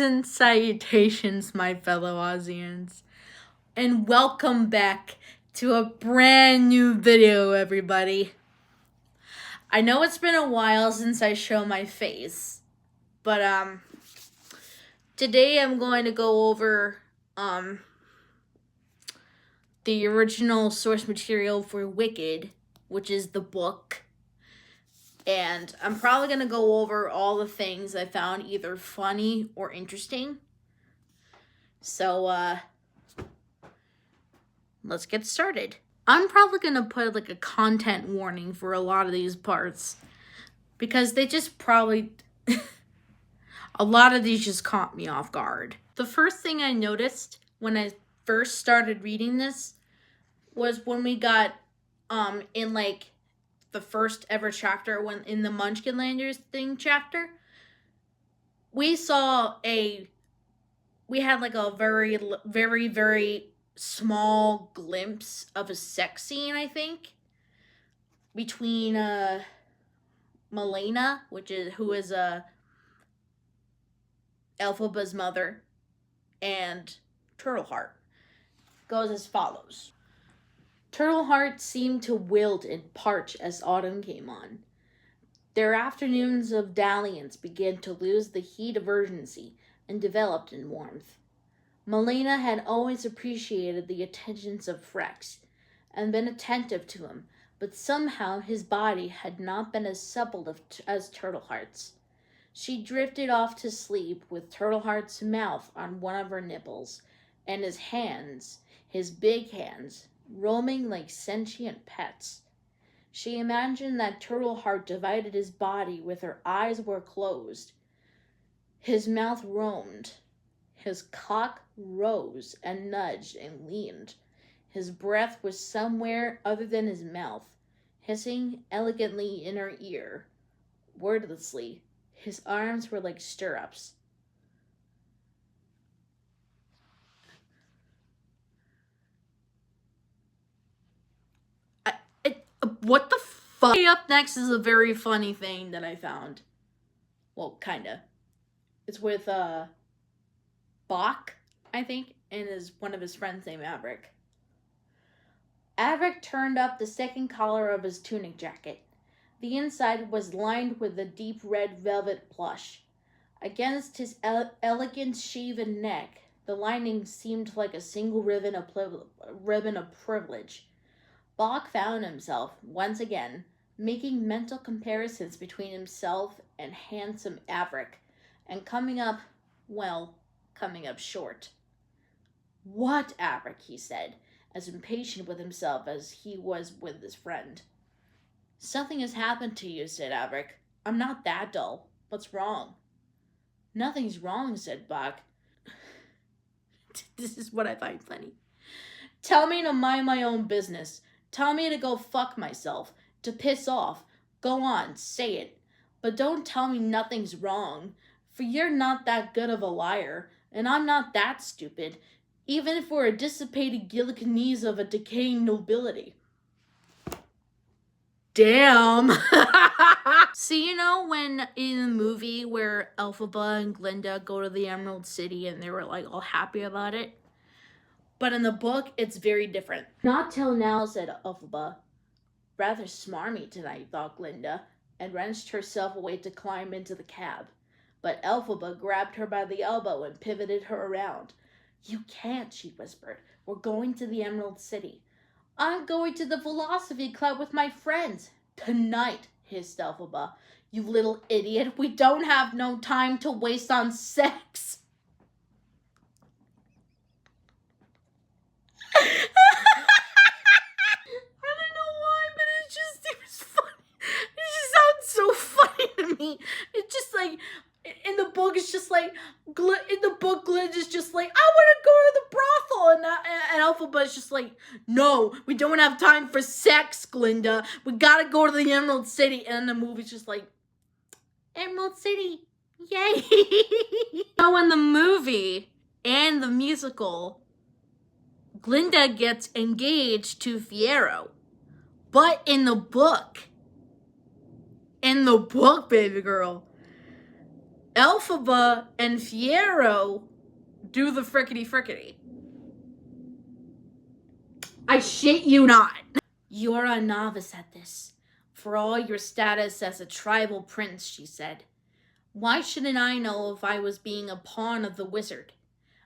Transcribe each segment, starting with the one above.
and salutations, my fellow Aussians, and welcome back to a brand new video, everybody. I know it's been a while since I show my face, but today I'm going to go over the original source material for Wicked, which is the book. And I'm probably going to go over all the things I found either funny or interesting. So, let's get started. I'm probably going to put like a content warning for a lot of these parts, because they just probably, a lot of these just caught me off guard. The first thing I noticed when I first started reading this was when we got, in like, the first ever chapter, when in the Munchkinlanders thing chapter, we had like a very, very, very small glimpse of a sex scene, I think, between Malena, who is Elphaba's mother, and Turtleheart. Goes as follows. Turtleheart seemed to wilt and parch as autumn came on. Their afternoons of dalliance began to lose the heat of urgency and developed in warmth. Malena had always appreciated the attentions of Frex and been attentive to him, but somehow his body had not been as supple as Turtleheart's. She drifted off to sleep with Turtleheart's mouth on one of her nipples, and his hands, his big hands, roaming like sentient pets. She imagined that Turtleheart divided his body with her eyes were closed. His mouth roamed. His cock rose and nudged and leaned. His breath was somewhere other than his mouth, hissing elegantly in her ear. Wordlessly, his arms were like stirrups. What the fuck? Up next is a very funny thing that I found. Well, kinda. It's with, Bach, I think, and one of his friends named Averick. Averick turned up the second collar of his tunic jacket. The inside was lined with a deep red velvet plush. Against his elegant shaven neck, the lining seemed like a single ribbon of privilege. Bach found himself, once again, making mental comparisons between himself and handsome Averick, and coming up short. "What, Averick?" he said, as impatient with himself as he was with his friend. "Something has happened to you," said Averick. "I'm not that dull. What's wrong?" "Nothing's wrong," said Bach. This is what I find funny. "Tell me to mind my own business. Tell me to go fuck myself, to piss off. Go on, say it. But don't tell me nothing's wrong, for you're not that good of a liar, and I'm not that stupid, even if we're a dissipated 𝐍𝐎𝐓 of a decaying nobility." Damn. So, when in the movie where Elphaba and Glinda go to the Emerald City and they were like all happy about it? But in the book, it's very different. "Not till now," said Elphaba. "Rather smarmy tonight," thought Glinda, and wrenched herself away to climb into the cab. But Elphaba grabbed her by the elbow and pivoted her around. "You can't," she whispered. "We're going to the Emerald City." "I'm going to the Philosophy Club with my friends." "Tonight," hissed Elphaba. "You little idiot. We don't have no time to waste on sex." I don't know why, but it was funny. It just sounds so funny to me. It's just like, in the book, it's just like, Glinda's just like, "I want to go to the brothel," and Elphaba's just like, "No, we don't have time for sex, Glinda. We gotta go to the Emerald City." And the movie's just like, Emerald City, yay. So in the movie and the musical, Glinda gets engaged to Fiyero. But in the book, baby girl, Elphaba and Fiyero do the frickety. I shit you not. You're a novice at this, for all your status as a tribal prince, she said. Why shouldn't I know if I was being a pawn of the wizard?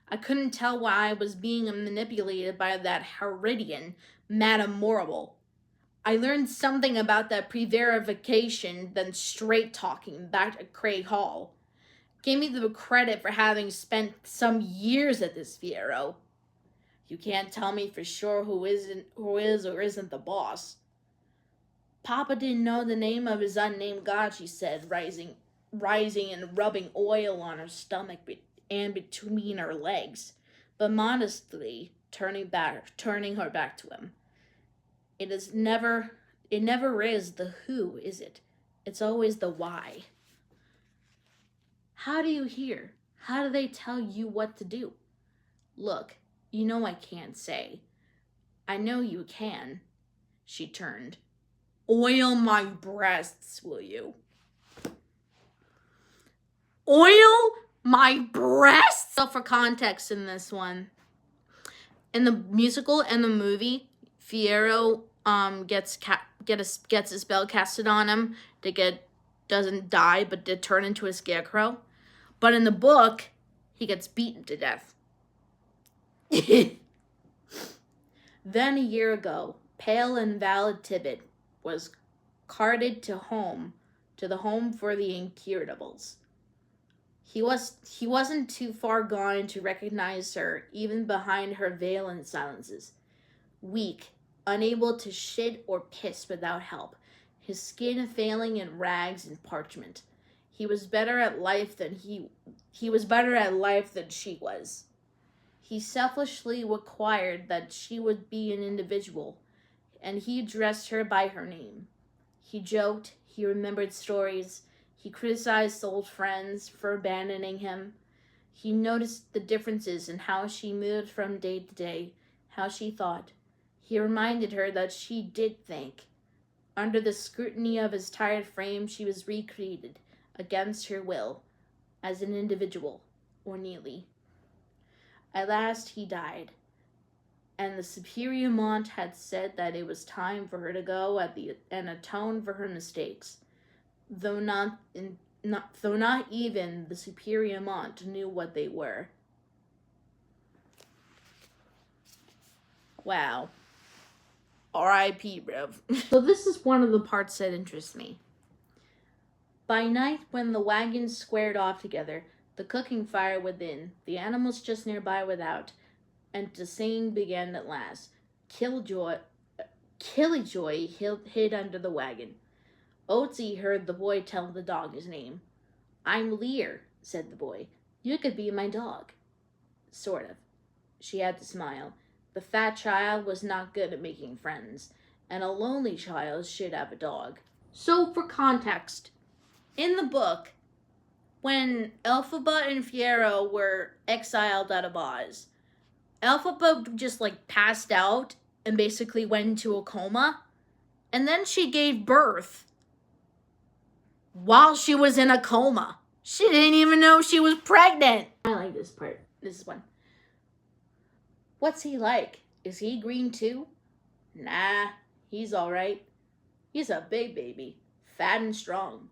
I couldn't tell why I was being manipulated by that Herudian, Madame Morrible. I learned something about that pre-verification, then straight talking back at Craig Hall. Gave me the credit for having spent some years at this Fiyero. You can't tell me for sure who is or isn't the boss. Papa didn't know the name of his unnamed god, she said, rising and rubbing oil on her stomach and between her legs, but modestly turning her back to him. It never is the who, is it? It's always the why. How do you hear? How do they tell you what to do? Look, you know I can't say. I know you can. She turned. Oil my breasts, will you? Oil my breasts? So for context in this one, in the musical and the movie, Fiyero gets a spell casted on him doesn't die but to turn into a scarecrow. But in the book, he gets beaten to death. Then a year ago, pale and valid Tibbet was carted to the home for the incurables. He wasn't too far gone to recognize her, even behind her veil and silences. Weak, unable to shit or piss without help, his skin failing in rags and parchment. He was better at life than she was. He selfishly required that she would be an individual, and he addressed her by her name. He joked, he remembered stories, he criticized old friends for abandoning him. He noticed the differences in how she moved from day to day, how she thought. He reminded her that she did think. Under the scrutiny of his tired frame, she was recreated, against her will, as an individual, or nearly. At last he died, and the Superior Mont had said that it was time for her to go and atone for her mistakes, though not even the Superior Mont knew what they were. Wow. R.I.P., bro. So this is one of the parts that interests me. By night, when the wagons squared off together, the cooking fire within, the animals just nearby without, and the singing began at last. Killjoy hid under the wagon. Otzi heard the boy tell the dog his name. I'm Lear, said the boy. You could be my dog. Sort of. She had to smile. The fat child was not good at making friends, and a lonely child should have a dog. So for context, in the book, when Elphaba and Fiyero were exiled out of Oz, Elphaba just passed out and basically went into a coma, and then she gave birth while she was in a coma. She didn't even know she was pregnant. I like this part. This is one. What's he like? Is he green too? Nah, he's alright. He's a big baby, fat and strong.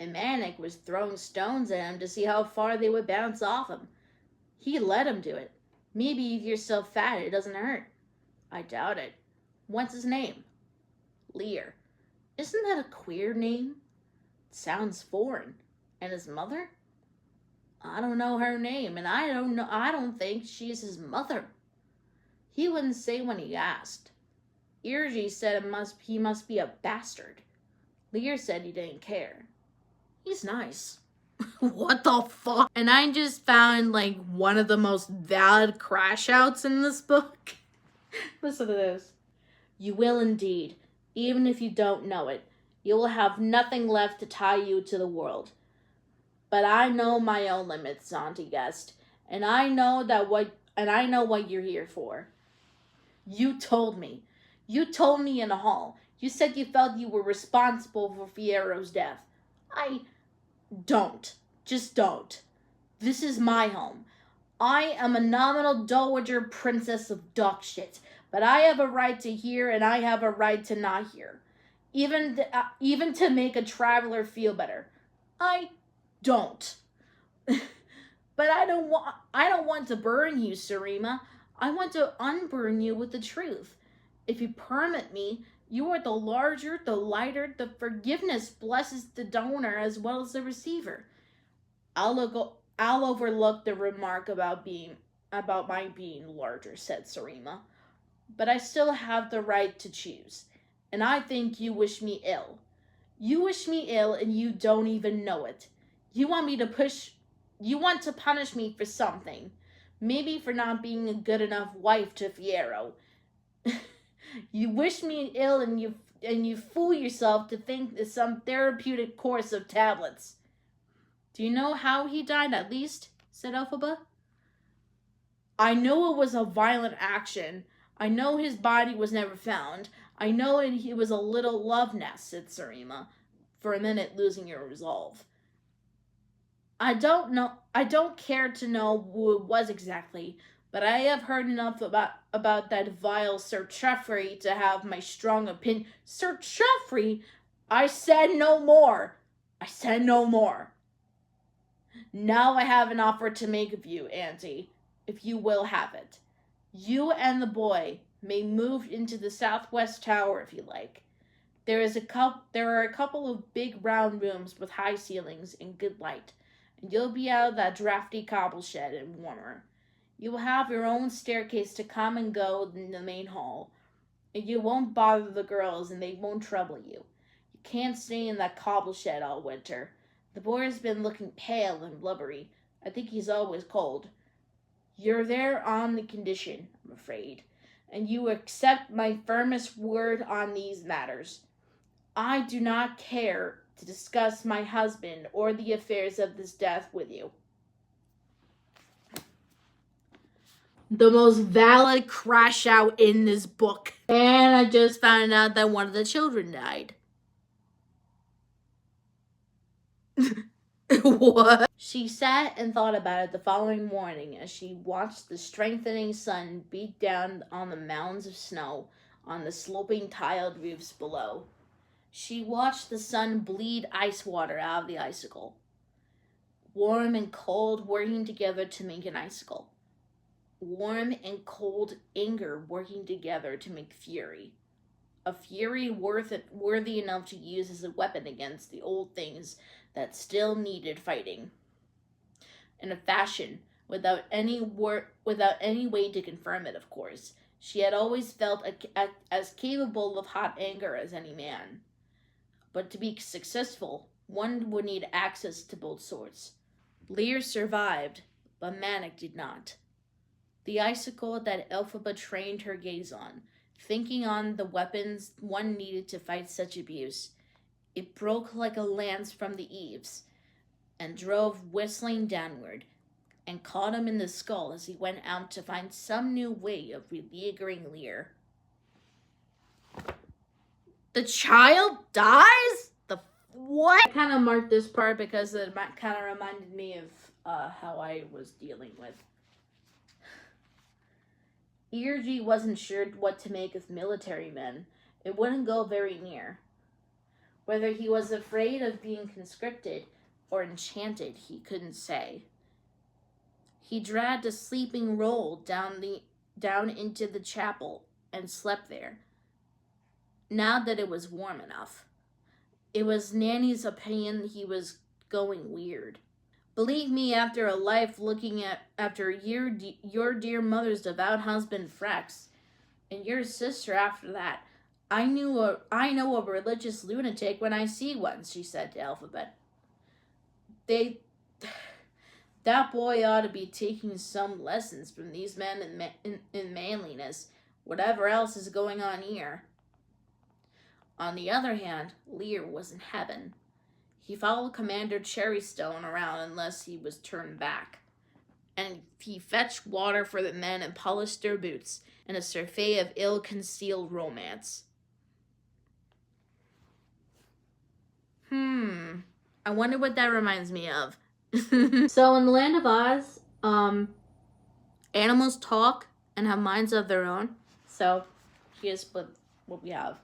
And Manic was throwing stones at him to see how far they would bounce off him. He let him do it. Maybe if you're so fat it doesn't hurt. I doubt it. What's his name? Lear. Isn't that a queer name? It sounds foreign. And his mother? I don't know her name, and I don't think she's his mother. He wouldn't say when he asked. 𝐍𝐎 said he must be a bastard. Lear said he didn't care. He's nice. What the fuck? And I just found one of the most valid crash outs in this book. Listen to this. You will indeed, even if you don't know it. You will have nothing left to tie you to the world. But I know my own limits, Auntie Guest, and I know what you're here for. You told me in the hall. You said you felt you were responsible for Fiyero's death. I don't. Just don't. This is my home. I am a nominal dowager princess of dog shit, but I have a right to hear and I have a right to not hear. Even to make a traveler feel better. I don't. But I don't want to burn you, Sarima. I want to unburn you with the truth. If you permit me, you are the larger, the lighter, the forgiveness blesses the donor as well as the receiver. I'll overlook the remark about my being larger, said Sarima. But I still have the right to choose. And I think you wish me ill. You wish me ill and you don't even know it. You want to punish me for something. Maybe for not being a good enough wife to Fiyero. You wish me ill and you fool yourself to think it's some therapeutic course of tablets. Do you know how he died at least? Said Elphaba. I know it was a violent action. I know his body was never found. I know it was a little love nest, said Sarima, for a minute losing her resolve. I don't care to know who it was exactly, but I have heard enough about that vile Sir Geoffrey to have my strong opinion. Sir Geoffrey? I said no more. Now I have an offer to make of you, Auntie, if you will have it. You and the boy may move into the southwest tower if you like. There are a couple of big round rooms with high ceilings and good light, and you'll be out of that drafty cobble shed and warmer. You will have your own staircase to come and go in the main hall, and you won't bother the girls and they won't trouble you. You can't stay in that cobble shed all winter. The boy has been looking pale and blubbery. I think he's always cold. You're there on the condition, I'm afraid, and you accept my firmest word on these matters. I do not care to discuss my husband or the affairs of this death with you. The most valid crash out in this book. And I just found out that one of the children died. What? She sat and thought about it the following morning as she watched the strengthening sun beat down on the mounds of snow on the sloping tiled roofs below. She watched the sun bleed ice water out of the icicle. Warm and cold working together to make an icicle. Warm and cold anger working together to make fury. A fury worthy enough to use as a weapon against the old things that still needed fighting. In a fashion, without any way to confirm it, of course, she had always felt as capable of hot anger as any man. But to be successful, one would need access to both sorts. Lear survived, but Manic did not. The icicle that Elphaba trained her gaze on, thinking on the weapons one needed to fight such abuse, it broke like a lance from the eaves, and drove whistling downward, and caught him in the skull as he went out to find some new way of beleaguering Lear. The child dies? What? I kind of marked this part because it kind of reminded me of how I was dealing with. 𝐍𝐎 wasn't sure what to make of military men. It wouldn't go very near. Whether he was afraid of being conscripted or enchanted, he couldn't say. He dragged a sleeping roll down into the chapel and slept there, now that it was warm enough. It was Nanny's opinion he was going weird. Believe me, after a life looking after your dear mother's devout husband Frex, and your sister after that, I know a religious lunatic when I see one, she said to Elphaba. That boy ought to be taking some lessons from these men in manliness, whatever else is going on here. On the other hand, Lear was in heaven. He followed Commander Cherrystone around unless he was turned back, and he fetched water for the men and polished their boots in a surfeit of ill-concealed romance. I wonder what that reminds me of. So in the land of Oz, animals talk and have minds of their own. So here's what we have.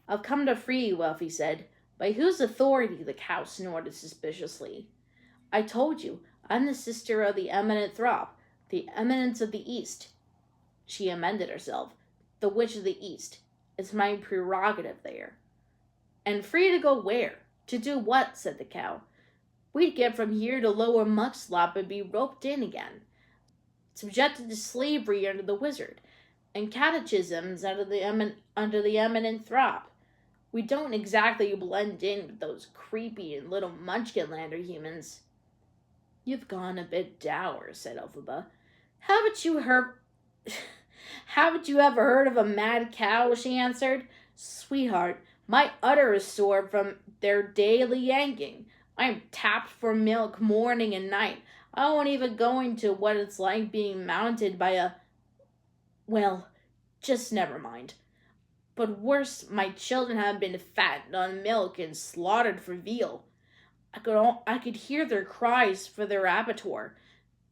I've come to free you, Elfie said. By whose authority? The cow snorted suspiciously. I told you, I'm the sister of the eminent 𝐍𝐎, the eminence of the East. She amended herself. The witch of the East. It's my prerogative there. And free to go where? To do what? Said the cow. We'd get from here to Lower Muckslop and be roped in again, subjected to slavery under the wizard, and catechisms under the eminent 𝐍𝐎. We don't exactly blend in with those creepy and little Munchkinlander humans. You've gone a bit dour, said Elphaba. Haven't you ever heard of a mad cow? She answered. Sweetheart, my udder is sore from their daily yanking. I am tapped for milk morning and night. I won't even go into what it's like being mounted by a... Well, just never mind. But worse, my children have been fattened on milk and slaughtered for veal. I could hear their cries for their abattoir.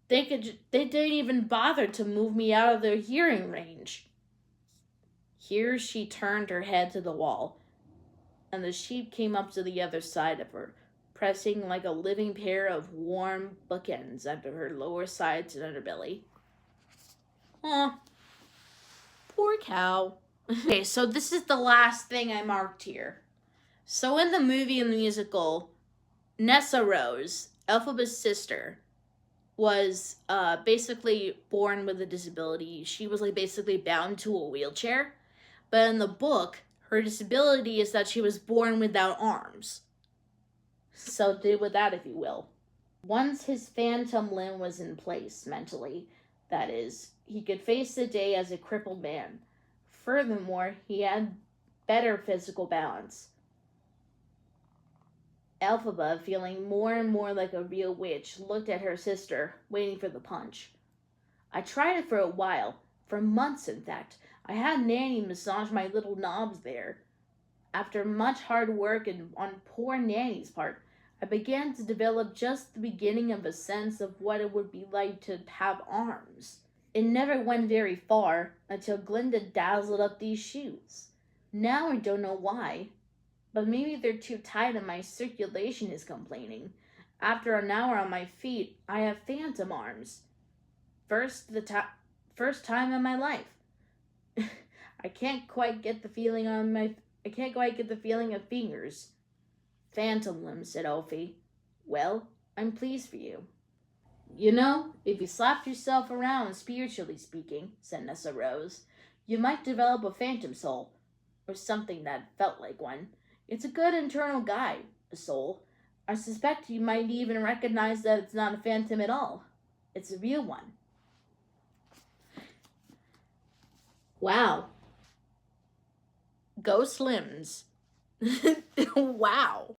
They didn't even bother to move me out of their hearing range. Here she turned her head to the wall, and the sheep came up to the other side of her, pressing like a living pair of warm bookends under her lower sides and underbelly. Aw, poor cow. Okay, so this is the last thing I marked here. So in the movie and the musical, Nessarose, Elphaba's sister, was basically born with a disability. She was basically bound to a wheelchair. But in the book, her disability is that she was born without arms. So deal with that, if you will. Once his phantom limb was in place mentally, that is, he could face the day as a crippled man. Furthermore, he had better physical balance. Elphaba, feeling more and more like a real witch, looked at her sister, waiting for the punch. I tried it for a while, for months in fact. I had Nanny massage my little knobs there. After much hard work and on poor Nanny's part, I began to develop just the beginning of a sense of what it would be like to have arms. It never went very far until Glinda dazzled up these shoes. Now I don't know why, but maybe they're too tight and my circulation is complaining. After an hour on my feet, I have phantom arms. First time in my life. I can't quite get the feeling of fingers. Phantom limbs, said Elfie. Well, I'm pleased for you. You know, if you slapped yourself around, spiritually speaking, said Nessarose, you might develop a phantom soul, or something that felt like one. It's a good internal guide, a soul. I suspect you might even recognize that it's not a phantom at all. It's a real one. Wow. Ghost limbs. Wow.